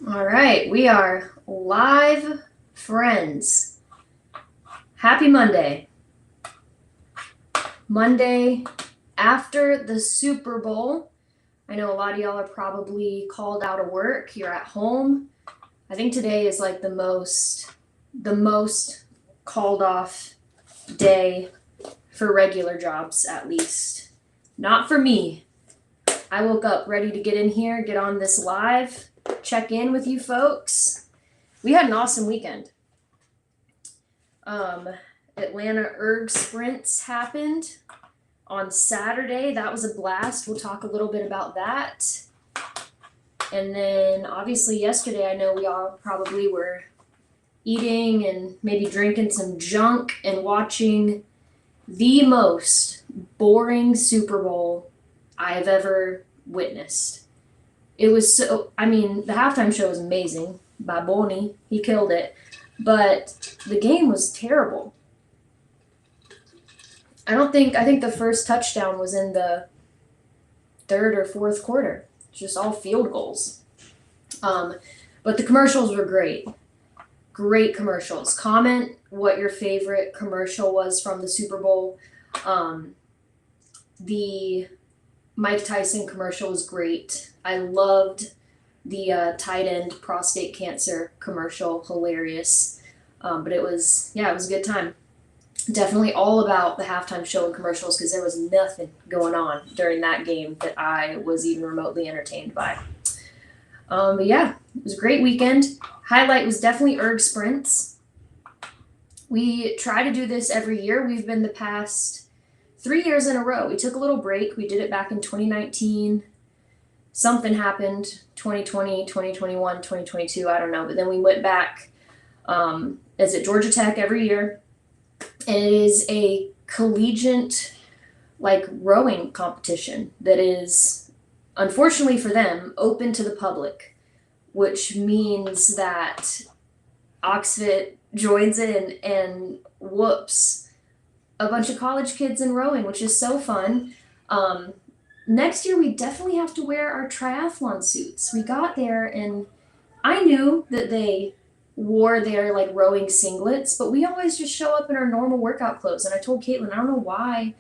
All right, we are live, friends. Happy Monday. Monday after the Super Bowl. I know a lot of y'all are probably called out of work. You're at home. I think today is like the most called off day for regular jobs, at least. Not for me. I woke up ready to get in here, get on this live, check in with you folks. We had an awesome weekend. Atlanta Erg Sprints happened on Saturday. That was a blast. We'll talk a little bit about that. And then obviously yesterday, I know we all probably were eating and maybe drinking some junk and watching the most boring Super Bowl I've ever witnessed. It was so, I mean, the halftime show was amazing by Boney. He killed it. But the game was terrible. I think the first touchdown was in the third or fourth quarter. Just all field goals. But the commercials were great. Great commercials. Comment what your favorite commercial was from the Super Bowl. The Mike Tyson commercial was great. I loved the tight end prostate cancer commercial. Hilarious. But it was a good time. Definitely all about the halftime show and commercials because there was nothing going on during that game that I was even remotely entertained by. But yeah, it was a great weekend. Highlight was definitely Erg Sprints. We try to do this every year. We've been the past 3 years in a row. We took a little break. We did it back in 2019. Something happened 2020, 2021, 2022. I don't know. But then we went back as at Georgia Tech every year. And it is a collegiate rowing competition that is, unfortunately for them, open to the public, which means that Oxford joins in and whoops a bunch of college kids in rowing, which is so fun. Next year we definitely have to wear our triathlon suits. We got there and I knew that they wore their rowing singlets, but we always just show up in our normal workout clothes. And I told Caitlin, I don't know why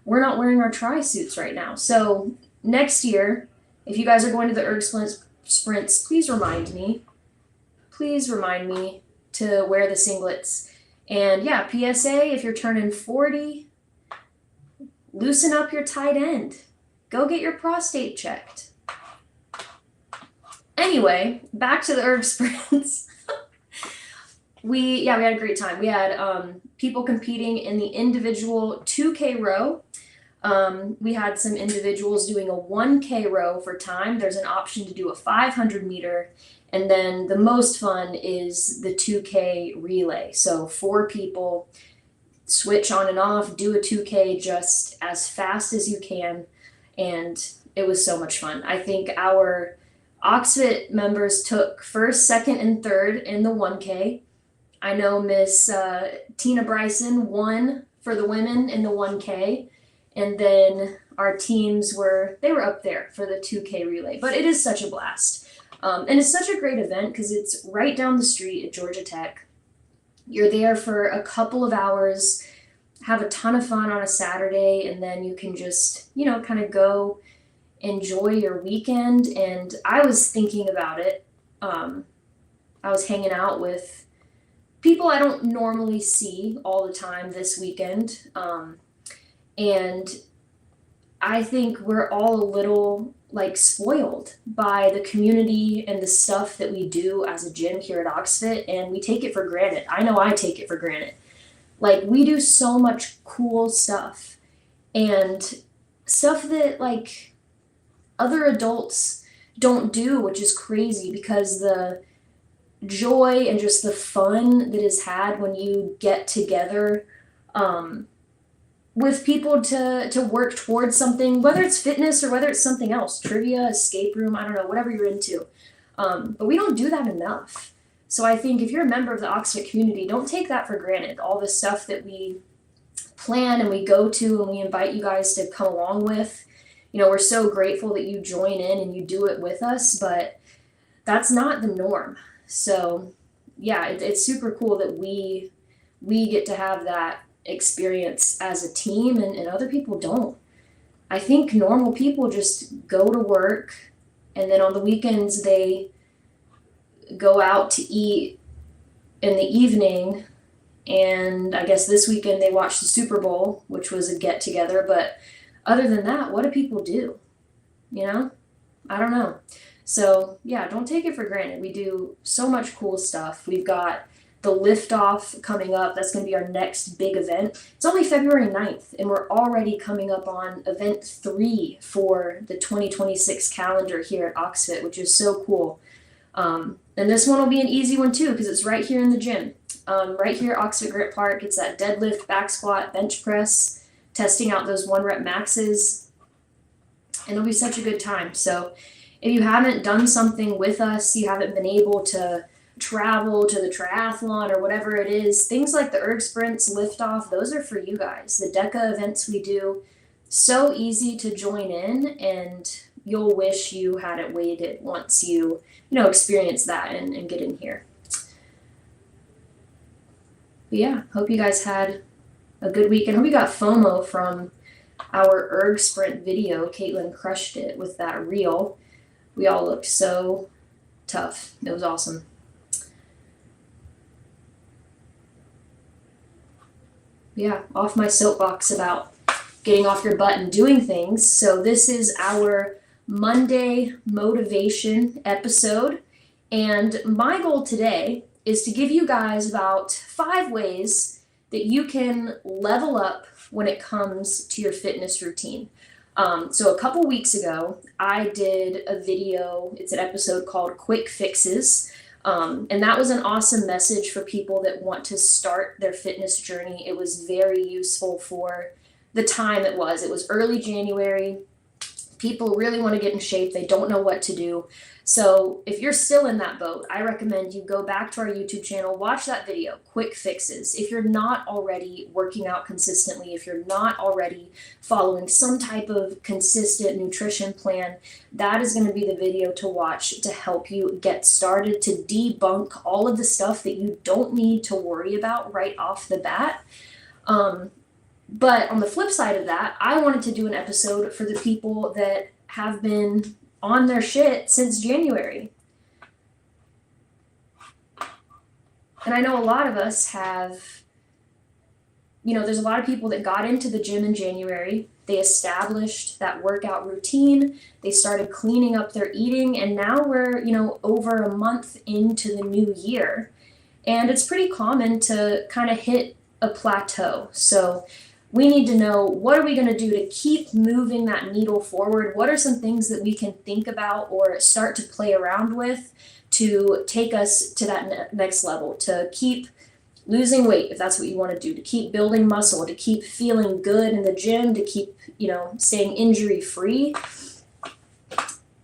we're not wearing our tri suits right now. So next year, if you guys are going to the Erg Sprints, please remind me. Please remind me to wear the singlets. And yeah, PSA, if you're turning 40, loosen up your tight end. Go get your prostate checked. Anyway, back to the Erg Sprints. We had a great time. We had people competing in the individual 2K row. We had some individuals doing a 1K row for time. There's an option to do a 500 meter. And then the most fun is the 2K relay. So 4 people switch on and off, do a 2K just as fast as you can. And it was so much fun. I think our Oxford members took first, second, and third in the 1K. I know Miss Tina Bryson won for the women in the 1K, and then our teams were up there for the 2K relay. But it is such a blast, and it's such a great event because it's right down the street at Georgia Tech. You're there for a couple of hours, have a ton of fun on a Saturday, and then you can just kind of go enjoy your weekend. And I was thinking about it. I was hanging out with people I don't normally see all the time this weekend. And I think we're all a little spoiled by the community and the stuff that we do as a gym here at Oxford, and we take it for granted. I know I take it for granted. We do so much cool stuff and stuff that other adults don't do, which is crazy because the joy and just the fun that is had when you get together with people to work towards something, whether it's fitness or whether it's something else, trivia, escape room, I don't know, whatever you're into. But we don't do that enough. So I think if you're a member of the Oxford community, don't take that for granted. All the stuff that we plan and we go to and we invite you guys to come along with. We're so grateful that you join in and you do it with us, but that's not the norm. So yeah, it's super cool that we get to have that experience as a team, and other people don't. I think normal people just go to work, and then on the weekends they go out to eat in the evening. And I guess this weekend they watched the Super Bowl, which was a get together. But other than that, what do people do? You know? I don't know. So yeah, don't take it for granted. We do so much cool stuff. We've got the liftoff coming up. That's going to be our next big event. It's only February 9th, and we're already coming up on event 3 for the 2026 calendar here at Oxfit, which is so cool. And this one will be an easy one too, because it's right here in the gym. Right here at Oxfit Grant Park, it's that deadlift, back squat, bench press, testing out those 1 rep maxes, and it'll be such a good time. So if you haven't done something with us, you haven't been able to travel to the triathlon or whatever it is, things like the erg sprints, liftoff, those are for you guys. The DECA events we do, so easy to join in, and you'll wish you hadn't waited once you experience that and get in here. But yeah, hope you guys had a good week, and hope you got FOMO from our erg sprint video. Caitlin crushed it with that reel. We all looked so tough. It was awesome. Yeah, off my soapbox about getting off your butt and doing things. So this is our Monday motivation episode, and my goal today is to give you guys about 5 ways that you can level up when it comes to your fitness routine. So a couple weeks ago, I did a video, it's an episode called Quick Fixes, and that was an awesome message for people that want to start their fitness journey. It was very useful for the time it was. It was early January. People really want to get in shape. They don't know what to do. So if you're still in that boat, I recommend you go back to our YouTube channel, watch that video, Quick Fixes. If you're not already working out consistently, if you're not already following some type of consistent nutrition plan, that is going to be the video to watch to help you get started, to debunk all of the stuff that you don't need to worry about right off the bat. But on the flip side of that, I wanted to do an episode for the people that have been on their shit since January. And I know a lot of us have, there's a lot of people that got into the gym in January. They established that workout routine. They started cleaning up their eating, and now we're, over a month into the new year. And it's pretty common to kind of hit a plateau. So we need to know, what are we going to do to keep moving that needle forward? What are some things that we can think about or start to play around with to take us to that next level, to keep losing weight, if that's what you want to do, to keep building muscle, to keep feeling good in the gym, to keep, staying injury free.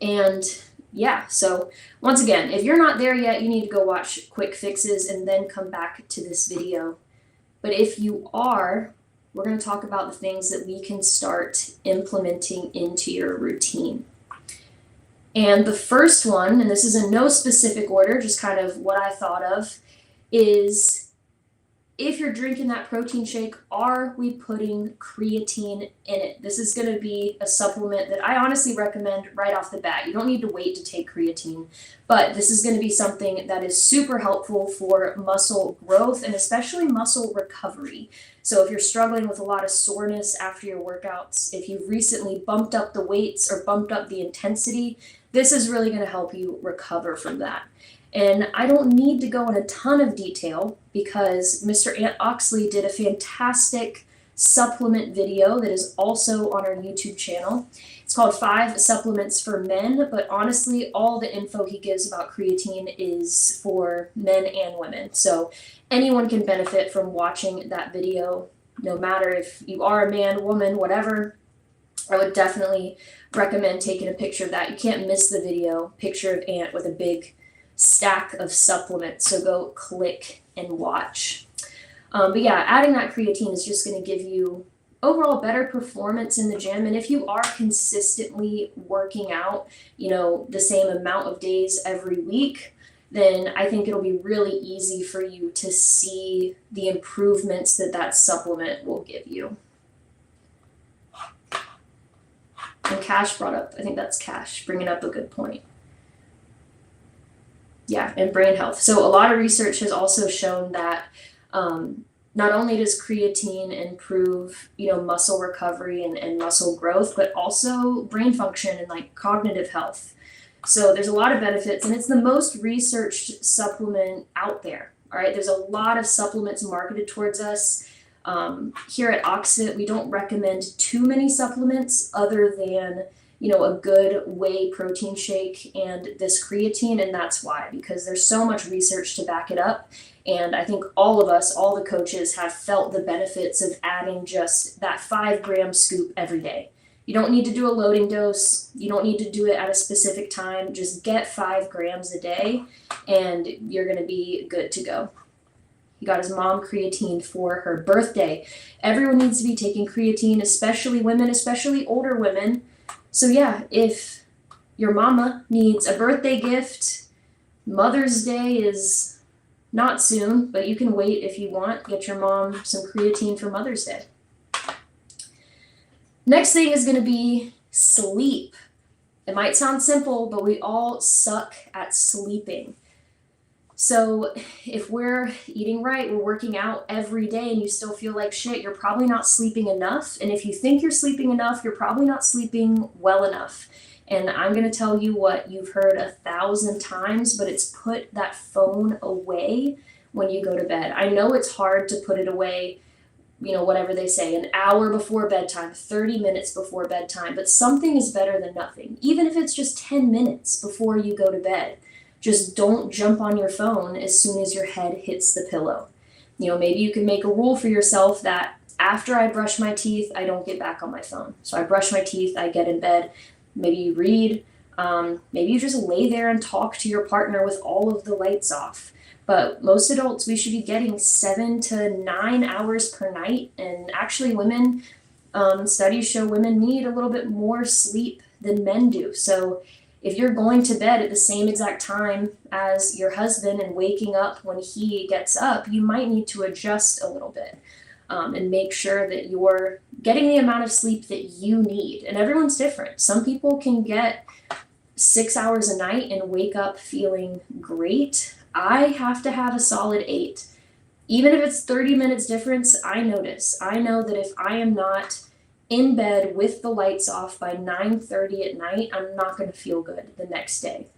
And yeah, so once again, if you're not there yet, you need to go watch Quick Fixes and then come back to this video. But if you are, we're going to talk about the things that we can start implementing into your routine. And the first one, and this is in no specific order, just kind of what I thought of, is if you're drinking that protein shake, are we putting creatine in it? This is going to be a supplement that I honestly recommend right off the bat. You don't need to wait to take creatine, but this is going to be something that is super helpful for muscle growth and especially muscle recovery. So if you're struggling with a lot of soreness after your workouts, if you've recently bumped up the weights or bumped up the intensity, this is really going to help you recover from that. And I don't need to go in a ton of detail because Mr. Ant Oxley did a fantastic supplement video that is also on our YouTube channel. It's called 5 Supplements for Men, but honestly, all the info he gives about creatine is for men and women. So anyone can benefit from watching that video, no matter if you are a man, woman, whatever. I would definitely recommend taking a picture of that. You can't miss the video, picture of Ant with a big stack of supplements, so go click and watch. But yeah, adding that creatine is just going to give you overall better performance in the gym. And if you are consistently working out, the same amount of days every week, then I think it'll be really easy for you to see the improvements that supplement will give you. And Cash brought up, I think that's Cash, bringing up a good point. Yeah, and brain health. So a lot of research has also shown that not only does creatine improve, muscle recovery and muscle growth, but also brain function and like cognitive health. So there's a lot of benefits, and it's the most researched supplement out there. All right, there's a lot of supplements marketed towards us. Here at Oxfit, we don't recommend too many supplements other than, a good whey protein shake and this creatine, and that's why, because there's so much research to back it up. And I think all of us, all the coaches, have felt the benefits of adding just that 5-gram scoop every day. You don't need to do a loading dose. You don't need to do it at a specific time. Just get 5 grams a day and you're going to be good to go. He got his mom creatine for her birthday. Everyone needs to be taking creatine, especially women, especially older women. So yeah, if your mama needs a birthday gift, Mother's Day is not soon, but you can wait if you want. Get your mom some creatine for Mother's Day. Next thing is going to be sleep. It might sound simple, but we all suck at sleeping. So if we're eating right, we're working out every day, and you still feel like shit, you're probably not sleeping enough. And if you think you're sleeping enough, you're probably not sleeping well enough. And I'm going to tell you what you've heard 1,000 times, but it's put that phone away when you go to bed. I know it's hard to put it away, whatever they say, an hour before bedtime, 30 minutes before bedtime, but something is better than nothing. Even if it's just 10 minutes before you go to bed, just don't jump on your phone as soon as your head hits the pillow. Maybe you can make a rule for yourself that after I brush my teeth, I don't get back on my phone. So I brush my teeth, I get in bed, maybe you read, maybe you just lay there and talk to your partner with all of the lights off. But most adults, we should be getting 7 to 9 hours per night. And actually women, studies show women need a little bit more sleep than men do. So if you're going to bed at the same exact time as your husband and waking up when he gets up, you might need to adjust a little bit and make sure that you're getting the amount of sleep that you need. And everyone's different. Some people can get 6 hours a night and wake up feeling great. I have to have a solid 8. Even if it's 30 minutes difference, I notice. I know that if I am not in bed with the lights off by 9:30 at night, I'm not going to feel good the next day.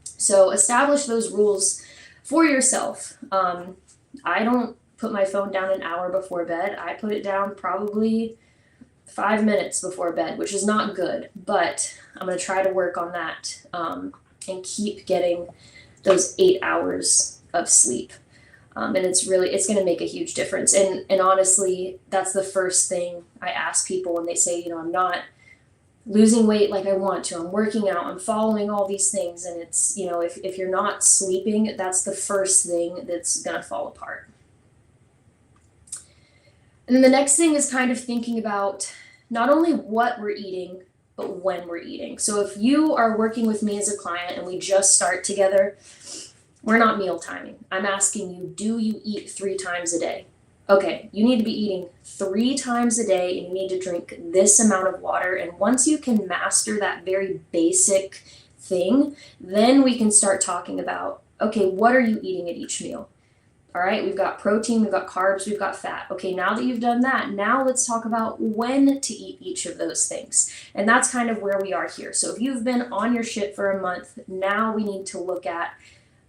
So establish those rules for yourself. I don't put my phone down an hour before bed. I put it down probably 5 minutes before bed, which is not good, but I'm going to try to work on that and keep getting those 8 hours of sleep. And it's going to make a huge difference. And honestly, that's the first thing I ask people when they say, I'm not losing weight like I want to, I'm working out, I'm following all these things. And it's, if you're not sleeping, that's the first thing that's going to fall apart. And then the next thing is kind of thinking about not only what we're eating, but when we're eating. So if you are working with me as a client and we just start together, we're not meal timing. I'm asking you, do you eat 3 times a day? Okay, you need to be eating 3 times a day and you need to drink this amount of water. And once you can master that very basic thing, then we can start talking about, okay, what are you eating at each meal? All right, we've got protein, we've got carbs, we've got fat. Okay, now that you've done that, now let's talk about when to eat each of those things. And that's kind of where we are here. So if you've been on your shit for a month, now we need to look at,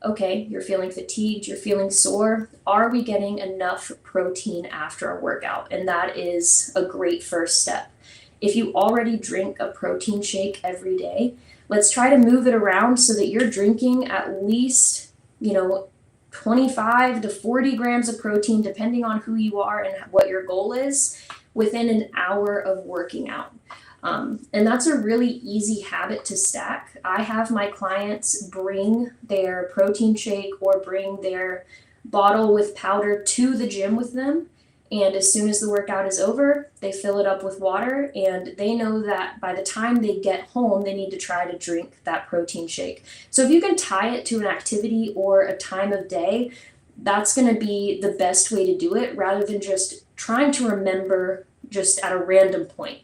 okay, you're feeling fatigued, you're feeling sore. Are we getting enough protein after a workout? And that is a great first step. If you already drink a protein shake every day, let's try to move it around so that you're drinking at least, 25 to 40 grams of protein, depending on who you are and what your goal is, within an hour of working out. And that's a really easy habit to stack. I have my clients bring their protein shake or bring their bottle with powder to the gym with them. And as soon as the workout is over, they fill it up with water, and they know that by the time they get home, they need to try to drink that protein shake. So if you can tie it to an activity or a time of day, that's going to be the best way to do it rather than just trying to remember just at a random point.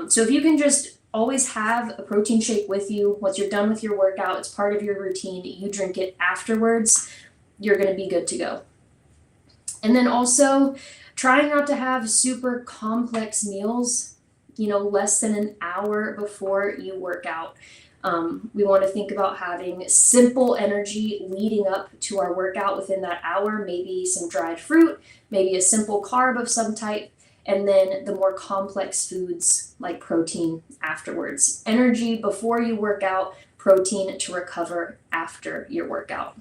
So if you can just always have a protein shake with you once you're done with your workout, it's part of your routine, you drink it afterwards, you're going to be good to go. And then also trying not to have super complex meals, less than an hour before you work out. We want to think about having simple energy leading up to our workout within that hour, maybe some dried fruit, maybe a simple carb of some type, and then the more complex foods like protein afterwards. Energy before you work out, protein to recover after your workout.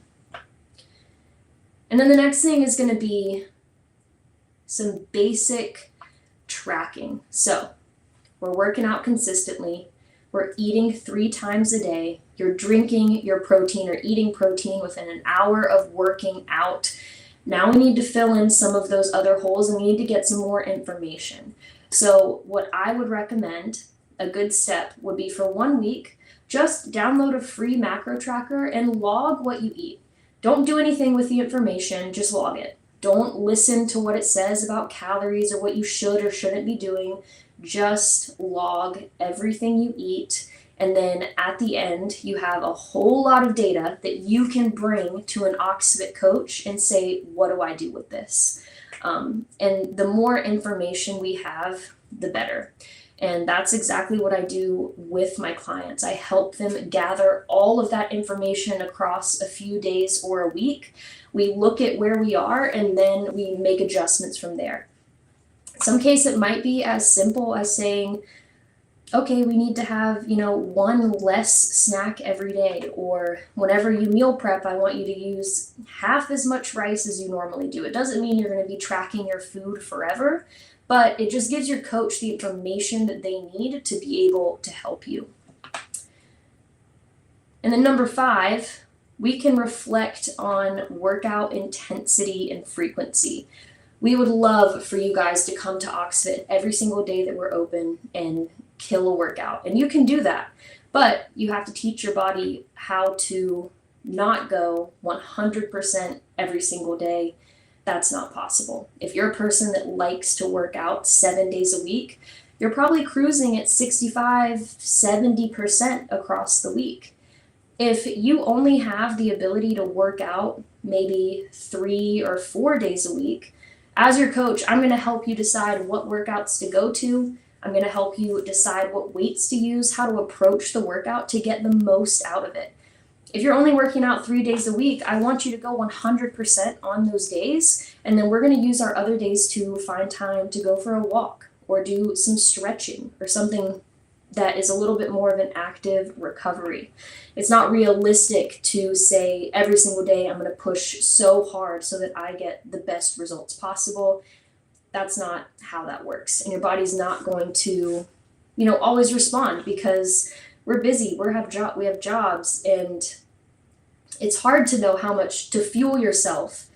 And then the next thing is going to be some basic tracking. So we're working out consistently. We're eating 3 times a day. You're drinking your protein or eating protein within an hour of working out. Now we need to fill in some of those other holes, and we need to get some more information. So what I would recommend, a good step, would be for 1 week, just download a free macro tracker and log what you eat. Don't do anything with the information, just log it. Don't listen to what it says about calories or what you should or shouldn't be doing. Just log everything you eat, and then at the end you have a whole lot of data that you can bring to an OxFit coach and say, what do I do with this? And the more information we have, the better. And that's exactly what I do with my clients. I help them gather all of that information across a few days or a week. We look at where we are, and then we make adjustments from there. Some case it might be as simple as saying, okay, we need to have, 1 less snack every day, or whenever you meal prep, I want you to use half as much rice as you normally do. It doesn't mean you're going to be tracking your food forever, but it just gives your coach the information that they need to be able to help you. And then number 5, we can reflect on workout intensity and frequency. We would love for you guys to come to OxFit every single day that we're open and kill a workout. And you can do that, but you have to teach your body how to not go 100% every single day. That's not possible. If you're a person that likes to work out 7 days a week, you're probably cruising at 65-70% across the week. If you only have the ability to work out maybe 3 or 4 days a week, as your coach, I'm going to help you decide what workouts to go to. I'm going to help you decide what weights to use, how to approach the workout to get the most out of it. If you're only working out 3 days a week, I want you to go 100% on those days, and then we're going to use our other days to find time to go for a walk or do some stretching or something that is a little bit more of an active recovery. It's not realistic to say every single day I'm going to push so hard so that I get the best results possible. That's not how that works. And your body's not going to, always respond because we're busy, we have jobs, and it's hard to know how much to fuel yourself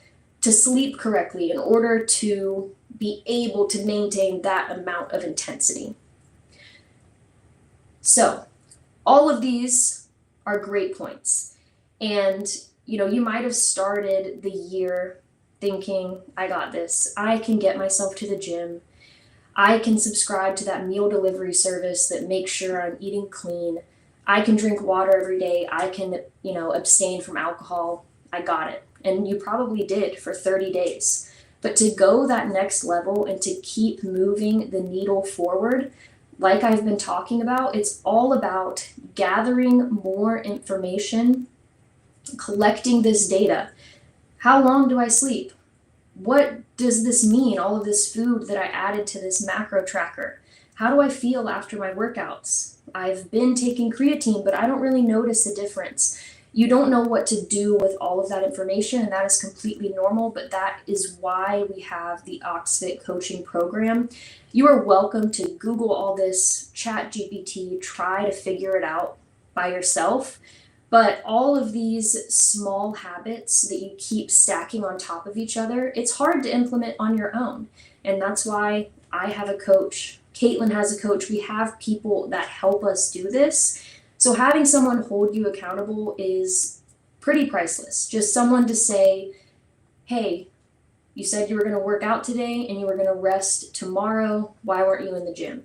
to sleep correctly in order to be able to maintain that amount of intensity. So all of these are great points. And, you might have started the year thinking, I got this. I can get myself to the gym. I can subscribe to that meal delivery service that makes sure I'm eating clean. I can drink water every day. I can, abstain from alcohol. I got it. And you probably did for 30 days. But to go that next level and to keep moving the needle forward, like I've been talking about, it's all about gathering more information, collecting this data. How long do I sleep? What does this mean, all of this food that I added to this macro tracker? How do I feel after my workouts? I've been taking creatine, but I don't really notice a difference. You don't know what to do with all of that information, and that is completely normal, but that is why we have the OxFit coaching program. You are welcome to Google all this, ChatGPT, try to figure it out by yourself. But all of these small habits that you keep stacking on top of each other, it's hard to implement on your own. And that's why I have a coach. Caitlin has a coach. We have people that help us do this. So having someone hold you accountable is pretty priceless. Just someone to say, hey, you said you were going to work out today and you were going to rest tomorrow. Why weren't you in the gym?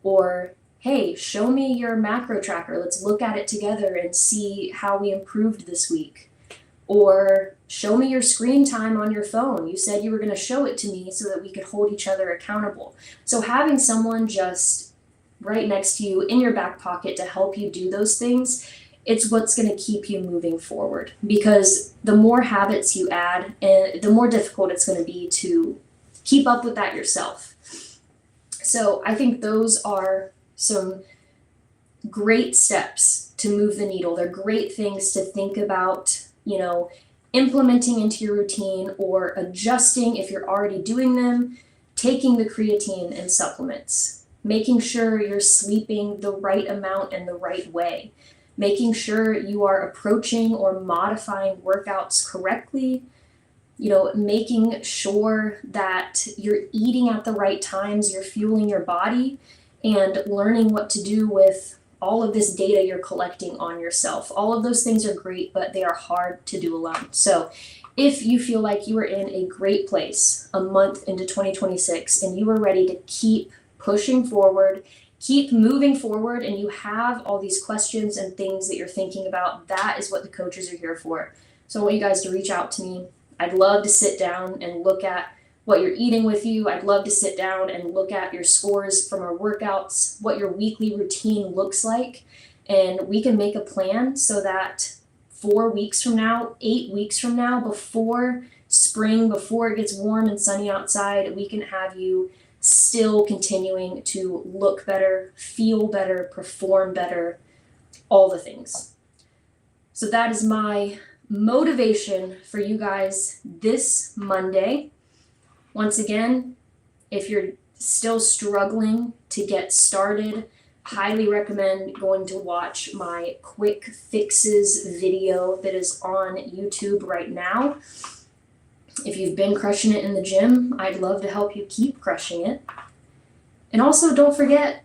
Or, hey, show me your macro tracker. Let's look at it together and see how we improved this week. Or, show me your screen time on your phone. You said you were going to show it to me so that we could hold each other accountable. So having someone just right next to you in your back pocket to help you do those things, it's what's going to keep you moving forward. Because the more habits you add, the more difficult it's going to be to keep up with that yourself. So I think those are some great steps to move the needle. They're great things to think about, implementing into your routine or adjusting if you're already doing them, taking the creatine and supplements, making sure you're sleeping the right amount and the right way, making sure you are approaching or modifying workouts correctly, making sure that you're eating at the right times, you're fueling your body, and learning what to do with all of this data you're collecting on yourself. All of those things are great, but they are hard to do alone. So if you feel like you are in a great place a month into 2026 and you are ready to keep pushing forward, keep moving forward, and you have all these questions and things that you're thinking about, that is what the coaches are here for. So I want you guys to reach out to me. I'd love to sit down and look at what you're eating with you. I'd love to sit down and look at your scores from our workouts, what your weekly routine looks like, and we can make a plan so that 4 weeks from now, 8 weeks from now, before spring, before it gets warm and sunny outside, we can have you still continuing to look better, feel better, perform better, all the things. So that is my motivation for you guys this Monday. Once again, if you're still struggling to get started, highly recommend going to watch my quick fixes video that is on YouTube right now. If you've been crushing it in the gym, I'd love to help you keep crushing it. And also don't forget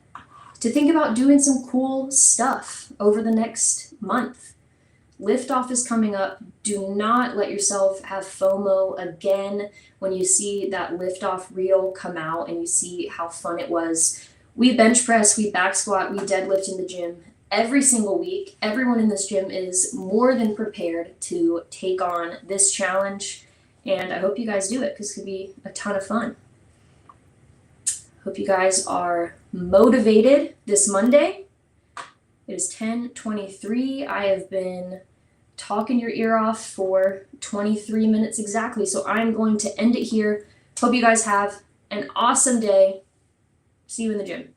to think about doing some cool stuff over the next month. Liftoff is coming up. Do not let yourself have FOMO again when you see that Liftoff reel come out and you see how fun it was. We bench press, we back squat, we deadlift in the gym every single week. Everyone in this gym is more than prepared to take on this challenge, and I hope you guys do it because it could be a ton of fun. Hope you guys are motivated this Monday. It is 10:23. I have been talking your ear off for 23 minutes exactly, so I'm going to end it here. Hope you guys have an awesome day. See you in the gym.